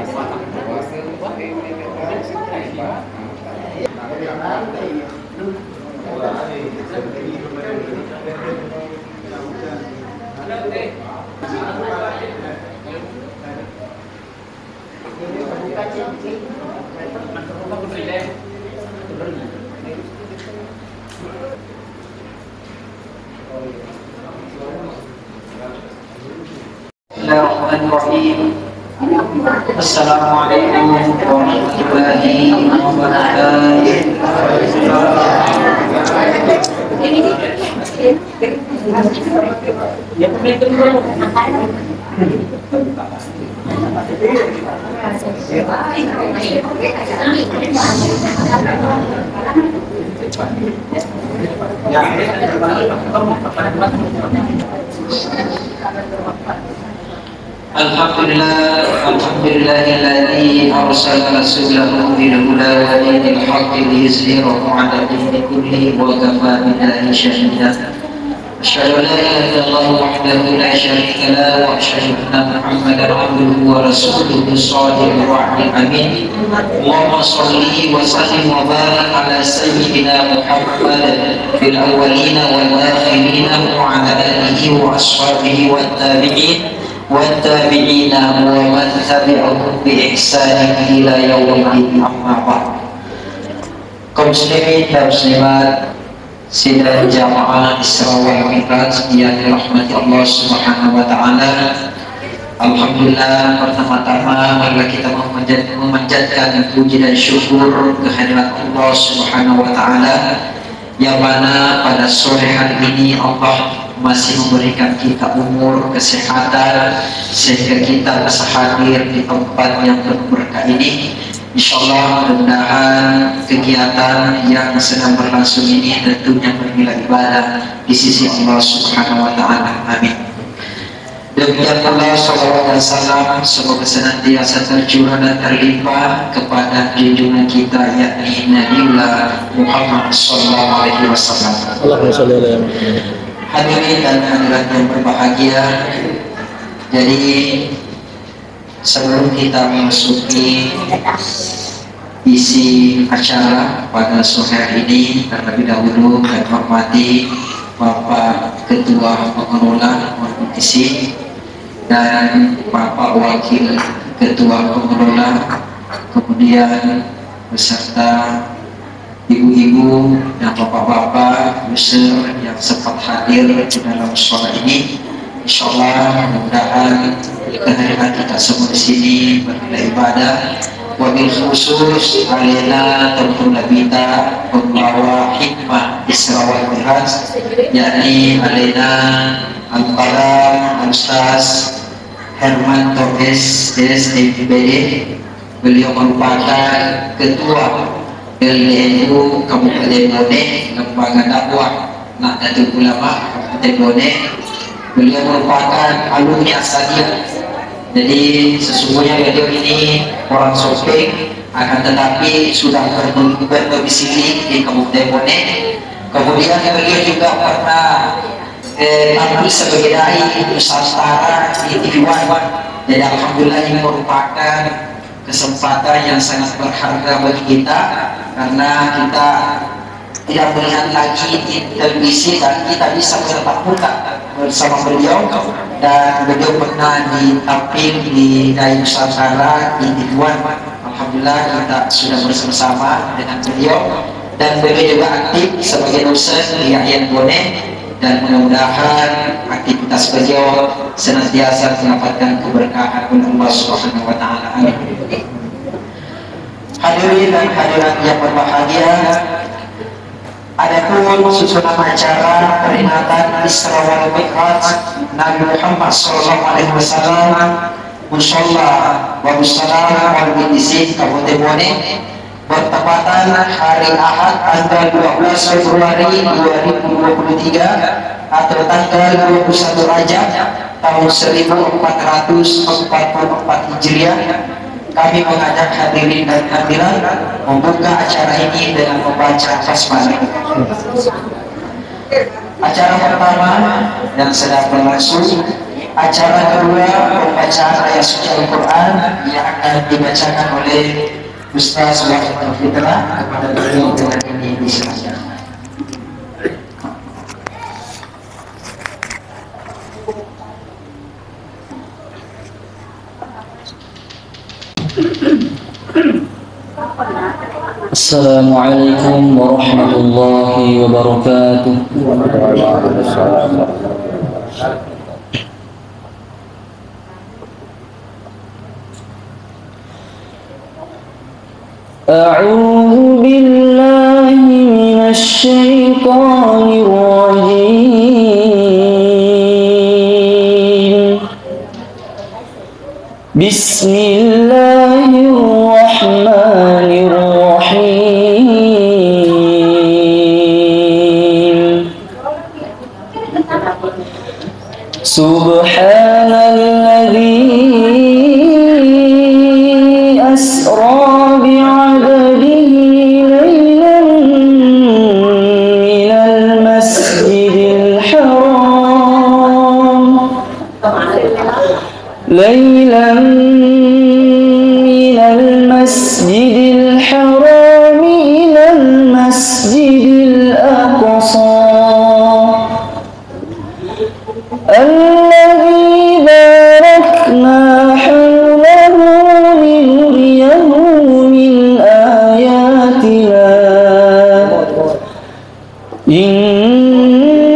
Bismillahirrahmanirrahim. Assalamualaikum warahmatullahi Alhamdulillahilladzi arsala rasulahu bil huda wa dinil haqqi liyuzhirahu 'ala dini kullihi wa kafaa billahi shahida. Asyhadu an la ilaha illallah wahdahu la syarika lahu wa asyhadu anna Muhammadan 'abduhu wa rasuluhu shadiqul wa'dil amin. Allahumma shalli wa sallim wa barik 'ala sayyidina Muhammad fil awwalina wal akhirina wa 'ala alihi wa ashabihi wat tabi'in والتابعين ومن تبعهم بإحسان إلى يوم الدين أما بعد. Kaum muslimin dan muslimat sidang jamaah Isra wal Mi'raj yang dirahmati Allah Subhanahu wa taala. Alhamdulillah, pertama-tama marilah kita memanjatkan puji dan syukur kehadirat Allah Subhanahu wa taala yang mana pada sore hari ini Allah masih memberikan kita umur, kesehatan sehingga kita bisa hadir di tempat yang penuh berkah ini. Insyaallah mudah-mudahan kegiatan yang sedang berlangsung ini tentunya bernilai ibadah di sisi Allah Subhanahu wa taala. Amin. Demikian pula salawat dan salam semoga senantiasa tercurah dan terlimpah kepada junjungan kita yakni Nabiullah Muhammad sallallahu alaihi wasallam. Allahumma shalli ala Muhammad. Hadirin dan hadirat yang berbahagia, jadi sebelum kita memasuki isi acara pada sore hari ini, terlebih dahulu kami hormati Bapak Ketua Pengelola kompetisi dan Bapak Wakil Ketua Pengelola, kemudian beserta ibu-ibu dan bapak-bapak user yang sempat hadir di dalam sholat ini. Insyaallah mudah-mudahan kehadiran kita semua di sini bernilai ibadah. Wabil khusus alena tentu kita pembawa hikmah Isra wal Mi'raj yakni alena Al-Qalam Al-Ustaz Herman Torres SMPD. Beliau merupakan ketua LDNU Kabupaten Bone, Lembaga Dakwah Nahdlatul Ulama Kabupaten Bone. Beliau merupakan alumni Asadiah. Jadi sesungguhnya beliau ini orang Sopeng, akan tetapi sudah berdomisili di Kabupaten Bone. Kemudian beliau juga pernah tampil sebagai dai Nusantara di TV One. Jadi alhamdulillah ini merupakan kesempatan yang sangat berharga bagi kita karena kita tidak melihat lagi di televisi dan kita bisa bertatap muka bersama beliau, dan beliau pernah ditampil di Dai Nusantara di Tiduan. Alhamdulillah kita sudah bersama-sama dengan beliau dan beliau juga aktif sebagai dosen di IAIN Bone, dan mudah-mudahan aktivitas beliau senantiasa mendapatkan keberkahan oleh Allah Subhanahu wa taala. Amin. Hadirin dan hadirat yang berbahagia, adapun susunan acara peringatan Isra wal Mi'raj Nabi Muhammad sallallahu alaihi wasallam Musholla wa Mussalam wal Bidisi Kabupaten Bone bertepatan hari Ahad tanggal 12 Februari 2023 atau tanggal 21 Rajab tahun 1444 Hijriah. Kami mengajak hadirin dan hadirat membuka acara ini dengan membaca basmalah. Acara pertama yang sedang berlangsung Acara kedua pembacaan ayat suci Al-Quran yang akan dibacakan oleh Ustaz Wahid Fitra. Kepada beliau dengan ini disilakan. Assalamualaikum warahmatullahi wabarakatuh. A'udzu billahi minasy syaithanir rajim. Bismillahirrahmanirrahim. Subhanalladzi asra bi'abdihi laylan minal masjidil haram minal masjidil haram ilal masjidil aqsa الذي باركنا حوله لنريه من آياتنا إنه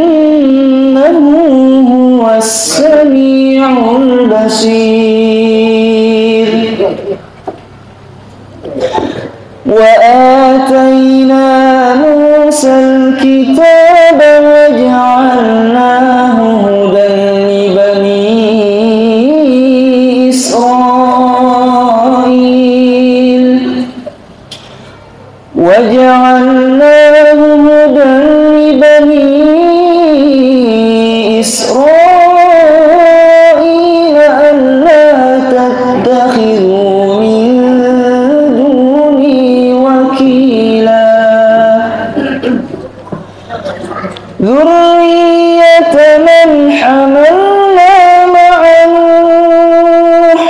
هو السميع البصير وآتينا موسى الكتاب وجعلناه هدى لبني إسرائيل ألا تتخذوا من دوني وكيلا ذرية من حملنا مع نوح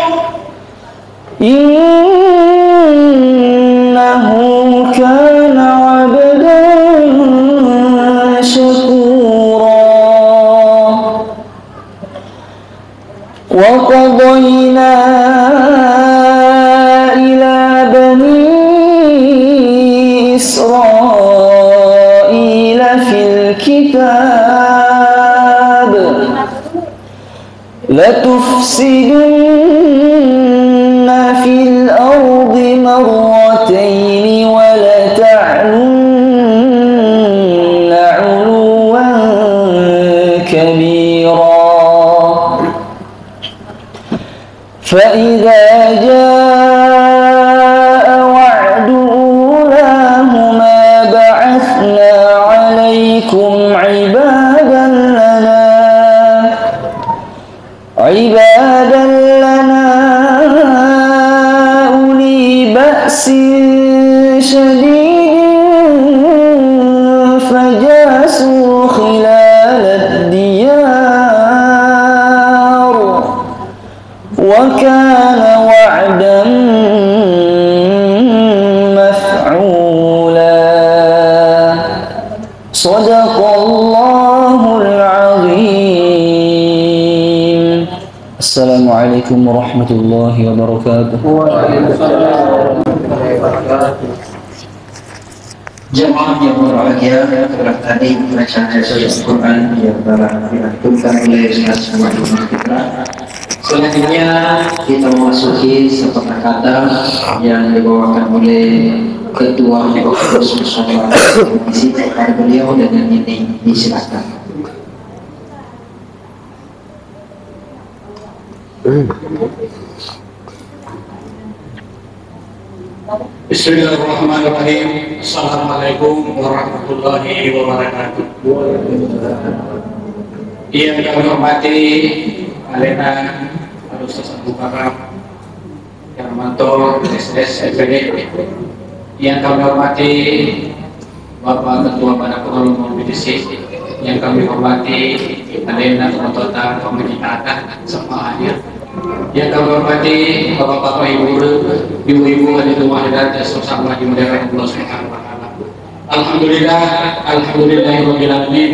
إنه كان عبدا شكورا وقضينا إلى بني إسرائيل في الكتاب لتفسدن في الأرض مرتين ولتعلن علوا كبيرا فإذا جاء وعد أولاهما بعثنا عليكم عبادا لنا أولي بأس شديد فجاسوا خلال الديار وكان وعدا مفعولا صدق الله العظيم. Assalamualaikum warahmatullahi wabarakatuh. Jemaah yang berbahagia, telah tadi bacaan ayat Al-Quran yang telah dilakukan oleh Ustaz Wahid Fitra. Selanjutnya kita memasuki sepakatan yang dibawakan oleh Ketua Pengurus Musyawarah Komisi kepada beliau, dengan ini disilakan. Bismillahirrahmanirrahim. Assalamualaikum warahmatullahi wabarakatuh. Yang kami hormati Alena Ustaz Abu Bakar Yarmanto SDS FPD, yang kami hormati Bapak Ketua Badan Pengelola BDC, yang kami hormati alena teman-teman pemerintah semua hadir. Yang kami hormati bapak-bapak, ibu-ibu di rumah dan sesama di muliakan Allah Subhanahu wa taala. Alhamdulillah, alhamdulillahirabbil alamin.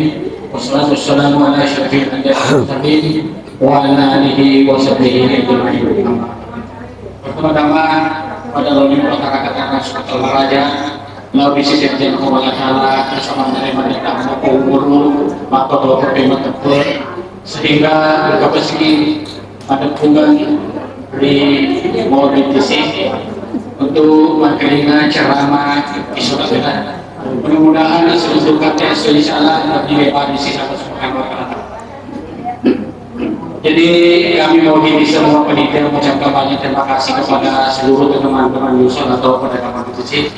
Wassalatu wassalamu ala asyrofil anbiya'i wal mursalin wa ala alihi wa sahbihi ajma'in. Pertama-tama pada lalu kata-kata Sultan Raja lalu sisi yang Allah taala bersama menerima kita umur maka doa bertepur sehingga kapasitas pada punggang di Maulid DC untuk mendengar ceramah di Surabaya. Mudah-mudahan seluruh kata insyaallah lebih lebar di sisi Allah Subhanahu wa taala. Jadi kami mewakili semua panitia mengucapkan banyak terima kasih kepada seluruh teman-teman Yuson atau pedagang Maulid DC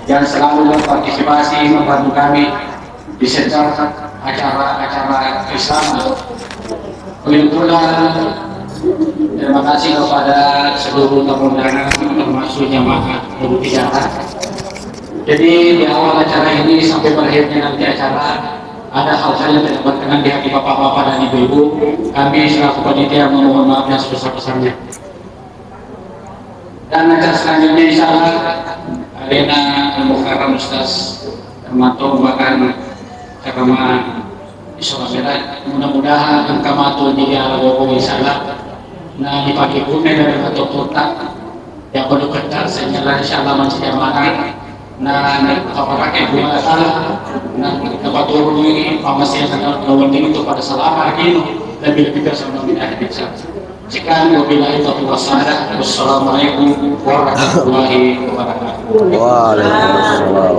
yang selalu berpartisipasi membantu kami di setiap acara-acara Islam. Begitu pula terima kasih kepada seluruh tamu undangan termasuk jamaah Nurul Hidayah. Jadi di awal acara ini sampai berakhirnya nanti acara ada hal-hal yang tidak berkenan di hati bapak-bapak dan ibu-ibu. Kami selaku panitia memohon maaf yang sebesar-besarnya. Dan acara selanjutnya insya Allah Alena Al-Mukarram Ustaz Termanto bahkan ceramah di Surabaya. Mudah-mudahan angka matu jadi ala-ala insya Allah. Nah di pagi pun dari satu tutak yang perlu kejar sehingga insya Allah masih amanah. Nah apa pakai dua salah. Nah dapat turun ini masih akan penting untuk pada selama ini lebih bersama dengan kita. Sekian wabillahi taufiq wassalam. Wassalamualaikum warahmatullahi wabarakatuh. Waalaikumsalam.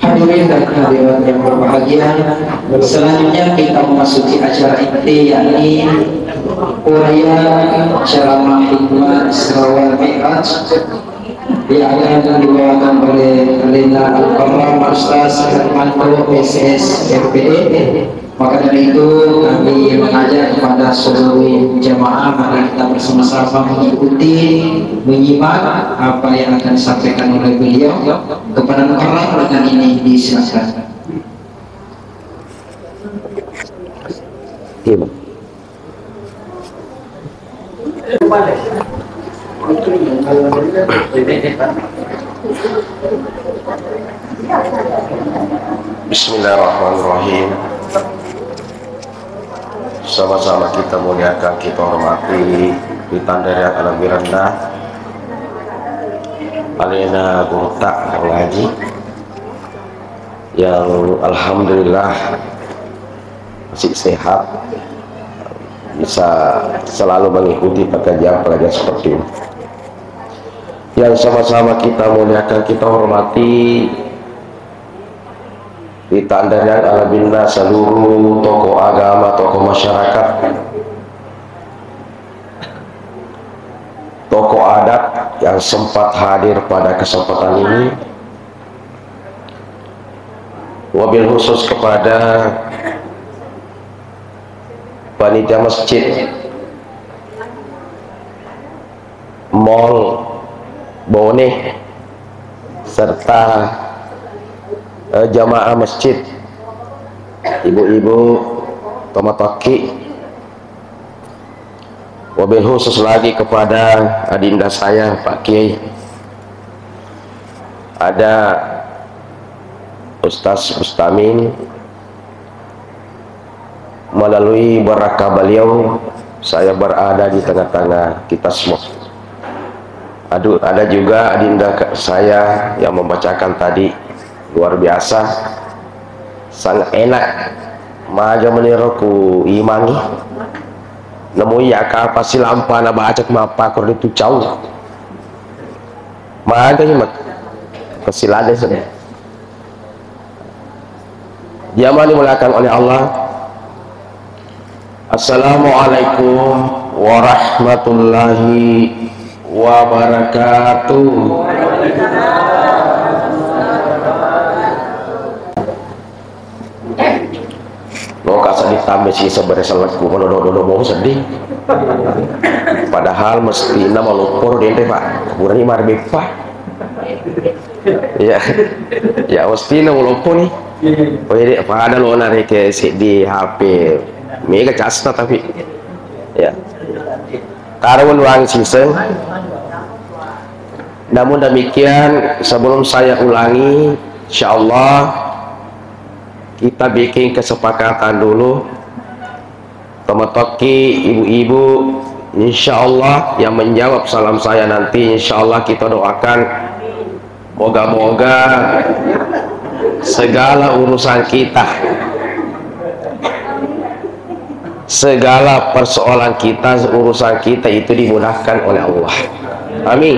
Hadirin dan hadirat yang berbahagia, selanjutnya kita memasuki acara inti yakni uraian ceramah hikmah Isra wal Mi'raj yang akan dibawakan oleh Alena Al-Mukarram Ustaz Termanto PSS RPE. Maka dari itu kami mengajak kepada seluruh jamaah mari kita bersama-sama mengikuti, menyimak apa yang akan disampaikan oleh beliau. Kepada Mukarram dengan ini disilakan. Bismillahirrahmanirrahim. Sama-sama kita muliakan, kita hormati di tanda yang lebih rendah Alena guru tak ngaji yang alhamdulillah masih sehat, bisa selalu mengikuti pengajian seperti ini. Yang sama-sama kita muliakan, kita hormati ditandanya ala bina seluruh tokoh agama, tokoh masyarakat, tokoh adat yang sempat hadir pada kesempatan ini, wabil khusus kepada panitia masjid Mall Bone serta jamaah masjid, ibu-ibu, tomatoki, wabil khusus lagi kepada adinda saya Pak Kiai, ada Ustaz Mustamin. Melalui barakah beliau saya berada di tengah-tengah kita semua. Ada juga adinda saya yang membacakan tadi, luar biasa, sangat enak maga meniruku imangi nemu ya apa sih lampa na baca mapa kor itu jauh maga himat kesilade sudah zaman dimulakan oleh Allah. Assalamualaikum warahmatullahi wabarakatuh. Lo kasih ditambah sih sebenarnya selekku kalau mau sedih. Padahal mesti nama lupur deh Pak. Kurang ini marbe Pak. Ya, ya mesti nama lupur nih. Oh jadi apa ada lo narik ke di HP mega casna tapi ya karun uang siseng. Namun demikian sebelum saya ulangi, insyaallah kita bikin kesepakatan dulu tematoki ibu-ibu, insyaallah yang menjawab salam saya nanti insyaallah kita doakan moga-moga segala urusan kita, segala persoalan kita, urusan kita itu dimudahkan oleh Allah. Amin.